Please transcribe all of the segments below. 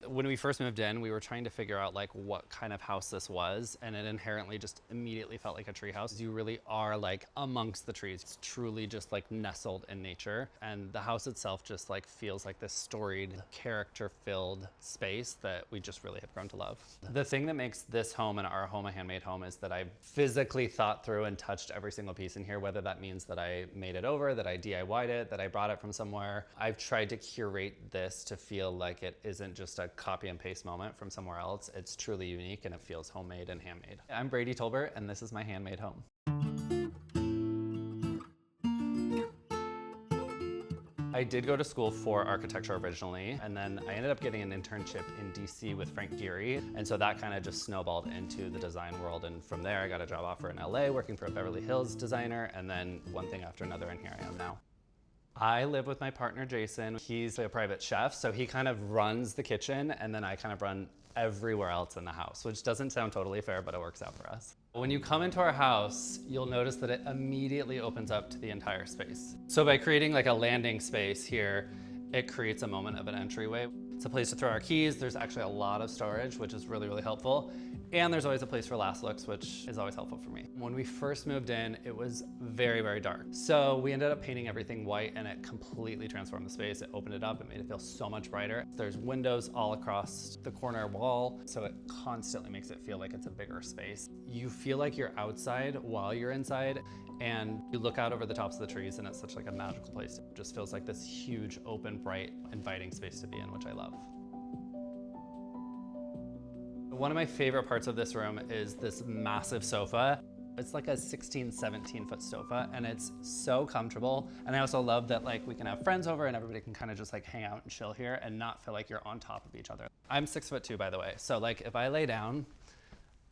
When we first moved in, we were trying to figure out like what kind of house this was, and it inherently just immediately felt like a tree house. You really are like amongst the trees. It's truly just like nestled in nature, and the house itself just like feels like this storied, character-filled space that we just really have grown to love. The thing that makes this home and our home a handmade home is that I've physically thought through and touched every single piece in here, whether that means that I made it over, that I DIY'd it, that I brought it from somewhere. I've tried to curate this to feel like it isn't just a copy and paste moment from somewhere else. It's truly unique and it feels homemade and handmade. I'm Brady Tolbert and this is my handmade home. I did go to school for architecture originally, and then I ended up getting an internship in DC with Frank Gehry, and so that kind of just snowballed into the design world, and from there I got a job offer in LA working for a Beverly Hills designer, and then one thing after another, and here I am now. I live with my partner Jason. He's a private chef, so he kind of runs the kitchen, and then I kind of run everywhere else in the house, which doesn't sound totally fair, but it works out for us. When you come into our house, you'll notice that it immediately opens up to the entire space. So by creating like a landing space here, it creates a moment of an entryway. It's a place to throw our keys. There's actually a lot of storage, which is really, really helpful. And there's always a place for last looks, which is always helpful for me. When we first moved in, it was very, very dark. So we ended up painting everything white and it completely transformed the space. It opened it up, it made it feel so much brighter. There's windows all across the corner wall, so it constantly makes it feel like it's a bigger space. You feel like you're outside while you're inside, and you look out over the tops of the trees and it's such like a magical place. It just feels like this huge, open, bright, inviting space to be in, which I love. One of my favorite parts of this room is this massive sofa. It's like a 16, 17 foot sofa and it's so comfortable. And I also love that like we can have friends over and everybody can kind of just like hang out and chill here and not feel like you're on top of each other. I'm 6'2", by the way. So like if I lay down,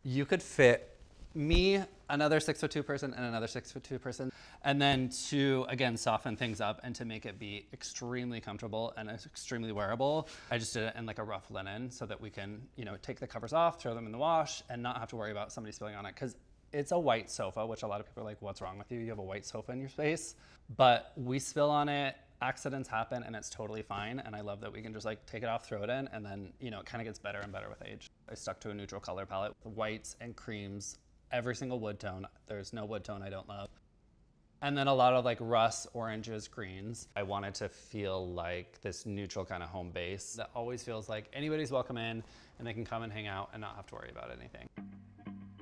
you could fit me, another 6'2" person and another 6'2" person. And then to, again, soften things up and to make it be extremely comfortable and extremely wearable, I just did it in like a rough linen so that we can, you know, take the covers off, throw them in the wash and not have to worry about somebody spilling on it. Because it's a white sofa, which a lot of people are like, what's wrong with you? You have a white sofa in your space. But we spill on it, accidents happen and it's totally fine. And I love that we can just like take it off, throw it in, and then, you know, it kind of gets better and better with age. I stuck to a neutral color palette, whites and creams, every single wood tone. There's no wood tone I don't love. And then a lot of like rust, oranges, greens. I wanted to feel like this neutral kind of home base that always feels like anybody's welcome in and they can come and hang out and not have to worry about anything.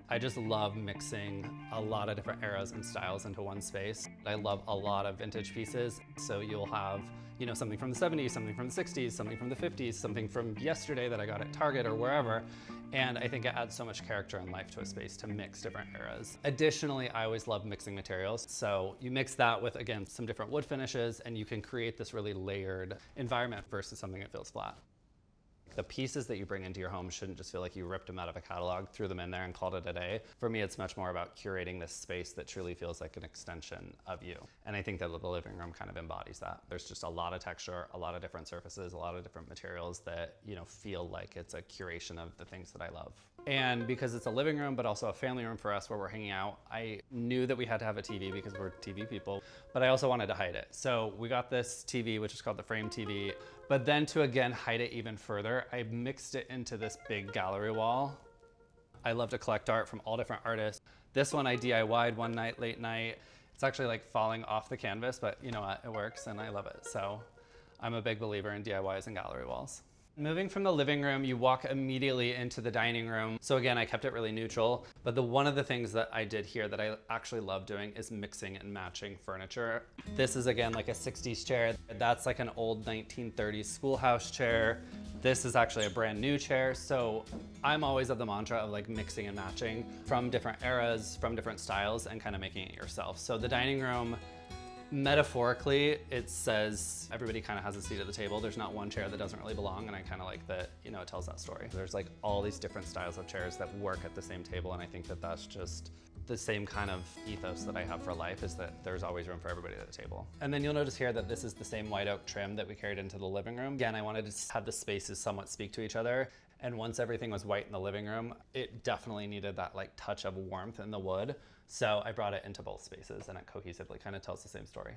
I just love mixing a lot of different eras and styles into one space. I love a lot of vintage pieces. So you'll have, you know, something from the 70s, something from the 60s, something from the 50s, something from yesterday that I got at Target or wherever. And I think it adds so much character and life to a space to mix different eras. Additionally, I always love mixing materials. So you mix that with, again, some different wood finishes and you can create this really layered environment versus something that feels flat. The pieces that you bring into your home shouldn't just feel like you ripped them out of a catalog, threw them in there and called it a day. For me, it's much more about curating this space that truly feels like an extension of you. And I think that the living room kind of embodies that. There's just a lot of texture, a lot of different surfaces, a lot of different materials that, you know, feel like it's a curation of the things that I love. And because it's a living room, but also a family room for us where we're hanging out, I knew that we had to have a TV because we're TV people, but I also wanted to hide it. So we got this TV, which is called the Frame TV. But then to, again, hide it even further, I mixed it into this big gallery wall. I love to collect art from all different artists. This one I DIY'd one night, late night. It's actually like falling off the canvas, but you know what, it works and I love it. So I'm a big believer in DIYs and gallery walls. Moving from the living room, you walk immediately into the dining room. So again, I kept it really neutral, but one of the things that I did here that I actually love doing is mixing and matching furniture. This is again like a 60s chair. That's like an old 1930s schoolhouse chair. This is actually a brand new chair. So I'm always of the mantra of like mixing and matching from different eras, from different styles, and kind of making it yourself. So the dining room, metaphorically, it says everybody kind of has a seat at the table. There's not one chair that doesn't really belong, and I kind of like that, you know, it tells that story. There's like all these different styles of chairs that work at the same table, and I think that that's just the same kind of ethos that I have for life, is that there's always room for everybody at the table. And then you'll notice here that this is the same white oak trim that we carried into the living room. Again, I wanted to have the spaces somewhat speak to each other. And once everything was white in the living room, it definitely needed that like touch of warmth in the wood. So I brought it into both spaces and it cohesively kind of tells the same story.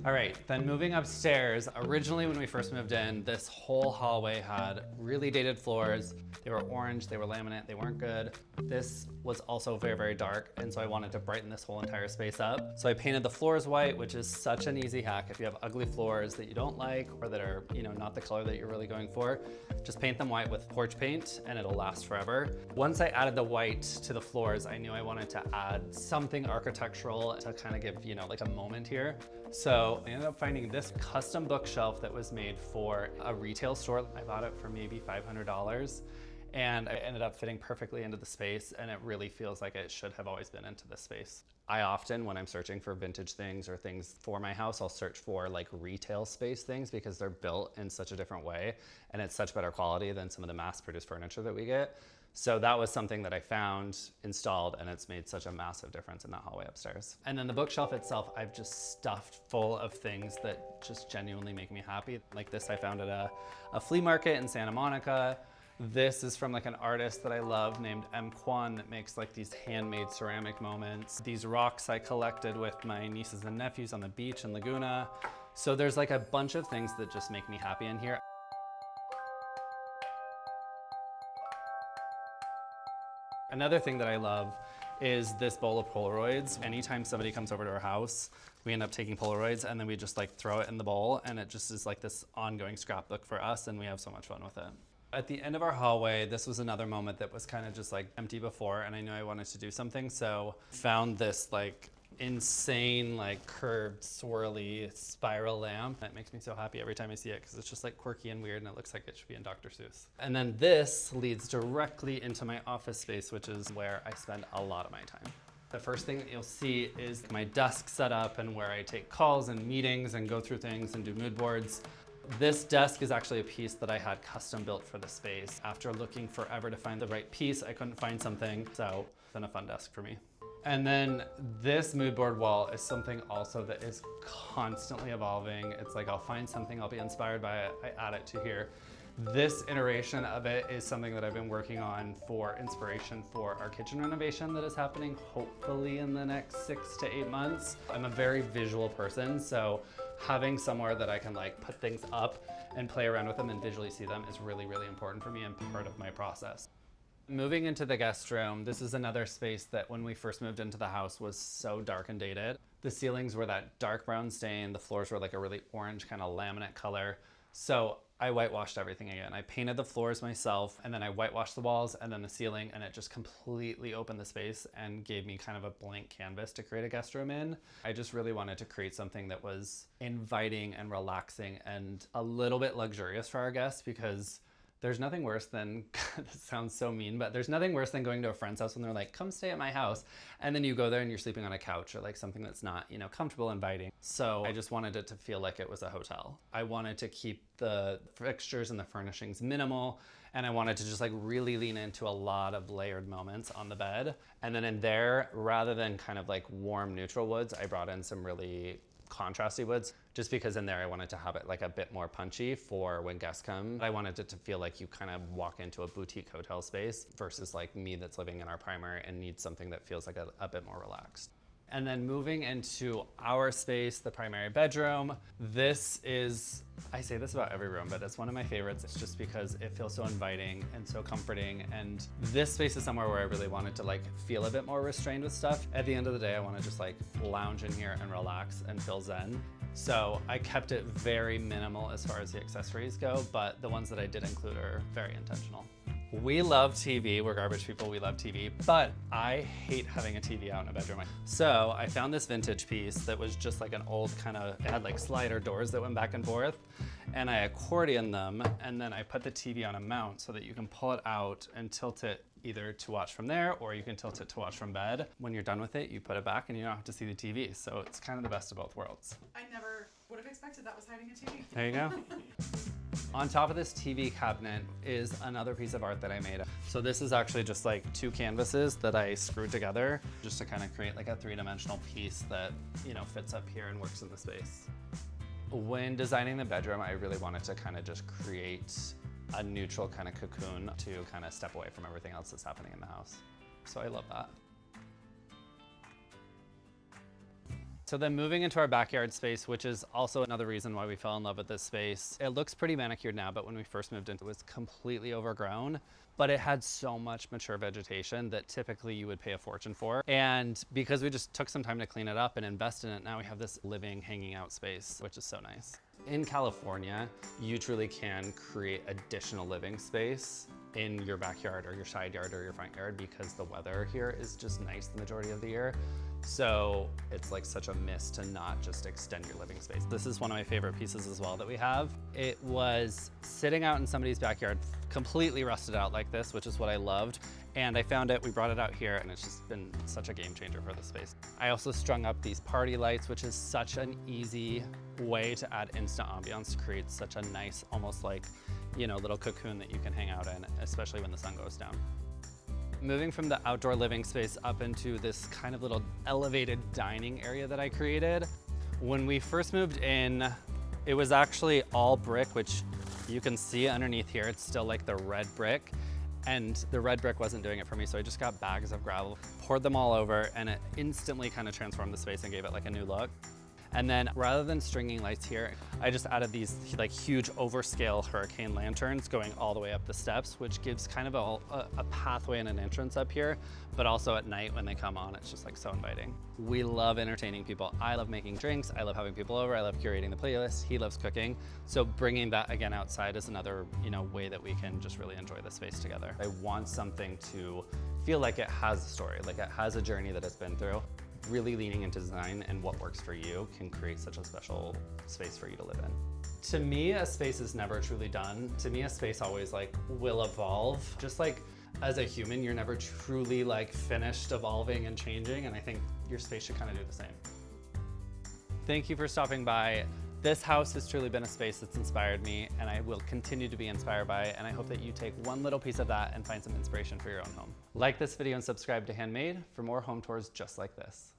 All right, then moving upstairs, originally when we first moved in, this whole hallway had really dated floors. They were orange, they were laminate, they weren't good. This was also very, very dark. And so I wanted to brighten this whole entire space up. So I painted the floors white, which is such an easy hack. If you have ugly floors that you don't like or that are, not the color that you're really going for, just paint them white with porch paint and it'll last forever. Once I added the white to the floors, I knew I wanted to add something architectural to kind of give, like a moment here. So I ended up finding this custom bookshelf that was made for a retail store. I bought it for maybe $500 and it ended up fitting perfectly into the space, and it really feels like it should have always been into this space. I often, when I'm searching for vintage things or things for my house, I'll search for like retail space things because they're built in such a different way and it's such better quality than some of the mass-produced furniture that we get. So that was something that I found, installed, and it's made such a massive difference in that hallway upstairs. And then the bookshelf itself, I've just stuffed full of things that just genuinely make me happy. Like this I found at a flea market in Santa Monica. This is from like an artist that I love named M. Kwan that makes like these handmade ceramic moments. These rocks I collected with my nieces and nephews on the beach in Laguna. So there's like a bunch of things that just make me happy in here. Another thing that I love is this bowl of Polaroids. Anytime somebody comes over to our house, we end up taking Polaroids and then we just like throw it in the bowl, and it just is like this ongoing scrapbook for us, and we have so much fun with it. At the end of our hallway, this was another moment that was kind of just like empty before, and I knew I wanted to do something, so found this like insane like curved swirly spiral lamp. It makes me so happy every time I see it because it's just like quirky and weird and it looks like it should be in Dr. Seuss. And then this leads directly into my office space, which is where I spend a lot of my time. The first thing that you'll see is my desk set up and where I take calls and meetings and go through things and do mood boards. This desk is actually a piece that I had custom built for the space. After looking forever to find the right piece, I couldn't find something, so it's been a fun desk for me. And then this mood board wall is something also that is constantly evolving. It's like I'll find something, I'll be inspired by it, I add it to here. This iteration of it is something that I've been working on for inspiration for our kitchen renovation that is happening hopefully in the next 6 to 8 months. I'm a very visual person, so having somewhere that I can like put things up and play around with them and visually see them is really, really important for me and part of my process. Moving into the guest room, this is another space that when we first moved into the house was so dark and dated. The ceilings were that dark brown stain, the floors were like a really orange kind of laminate color. So I whitewashed everything again. I painted the floors myself, and then I whitewashed the walls and then the ceiling, and it just completely opened the space and gave me kind of a blank canvas to create a guest room in. I just really wanted to create something that was inviting and relaxing and a little bit luxurious for our guests, because there's nothing worse than, this sounds so mean, but there's nothing worse than going to a friend's house when they're like, come stay at my house. And then you go there and you're sleeping on a couch or like something that's not, comfortable, inviting. So I just wanted it to feel like it was a hotel. I wanted to keep the fixtures and the furnishings minimal. And I wanted to just like really lean into a lot of layered moments on the bed. And then in there, rather than kind of like warm neutral woods, I brought in some really contrasty woods, just because in there I wanted to have it like a bit more punchy for when guests come. I wanted it to feel like you kind of walk into a boutique hotel space versus like me that's living in our primary and needs something that feels like a bit more relaxed. And then moving into our space, the primary bedroom, this is, I say this about every room, but it's one of my favorites. It's just because it feels so inviting and so comforting. And this space is somewhere where I really wanted to like feel a bit more restrained with stuff. At the end of the day, I want to just like lounge in here and relax and feel zen. So I kept it very minimal as far as the accessories go, but the ones that I did include are very intentional. We love TV, we're garbage people, we love TV, but I hate having a TV out in a bedroom. So I found this vintage piece that was just like an old kind of, it had like slider doors that went back and forth, and I accordioned them, and then I put the TV on a mount so that you can pull it out and tilt it either to watch from there, or you can tilt it to watch from bed. When you're done with it, you put it back and you don't have to see the TV. So it's kind of the best of both worlds. I never would have expected that was hiding a TV. There you go. On top of this TV cabinet is another piece of art that I made. So this is actually just like 2 canvases that I screwed together just to kind of create like a 3-dimensional piece that, fits up here and works in the space. When designing the bedroom, I really wanted to kind of just create a neutral kind of cocoon to kind of step away from everything else that's happening in the house. So I love that. So then moving into our backyard space, which is also another reason why we fell in love with this space. It looks pretty manicured now, but when we first moved into it, it was completely overgrown, but it had so much mature vegetation that typically you would pay a fortune for. And because we just took some time to clean it up and invest in it, now we have this living, hanging out space, which is so nice. In California, you truly can create additional living space in your backyard or your side yard or your front yard because the weather here is just nice the majority of the year. So it's like such a miss to not just extend your living space. This is one of my favorite pieces as well that we have. It was sitting out in somebody's backyard, completely rusted out like this, which is what I loved. And I found it, we brought it out here, and it's just been such a game changer for the space. I also strung up these party lights, which is such an easy way to add instant ambiance to create such a nice, almost like, you know, little cocoon that you can hang out in, especially when the sun goes down. Moving from the outdoor living space up into this kind of little elevated dining area that I created. When we first moved in, it was actually all brick, which you can see underneath here. It's still like the red brick, and the red brick wasn't doing it for me. So I just got bags of gravel, poured them all over, and it instantly kind of transformed the space and gave it like a new look. And then rather than stringing lights here, I just added these like huge overscale hurricane lanterns going all the way up the steps, which gives kind of a pathway and an entrance up here, but also at night when they come on, it's just like so inviting. We love entertaining people. I love making drinks. I love having people over. I love curating the playlist. He loves cooking. So bringing that again outside is another, you know, way that we can just really enjoy the space together. I want something to feel like it has a story, like it has a journey that it's been through. Really leaning into design and what works for you can create such a special space for you to live in. To me, a space is never truly done. To me, a space always like will evolve. Just like as a human, you're never truly like finished evolving and changing, and I think your space should kind of do the same. Thank you for stopping by. This house has truly been a space that's inspired me, and I will continue to be inspired by it, and I hope that you take one little piece of that and find some inspiration for your own home. Like this video and subscribe to Handmade for more home tours just like this.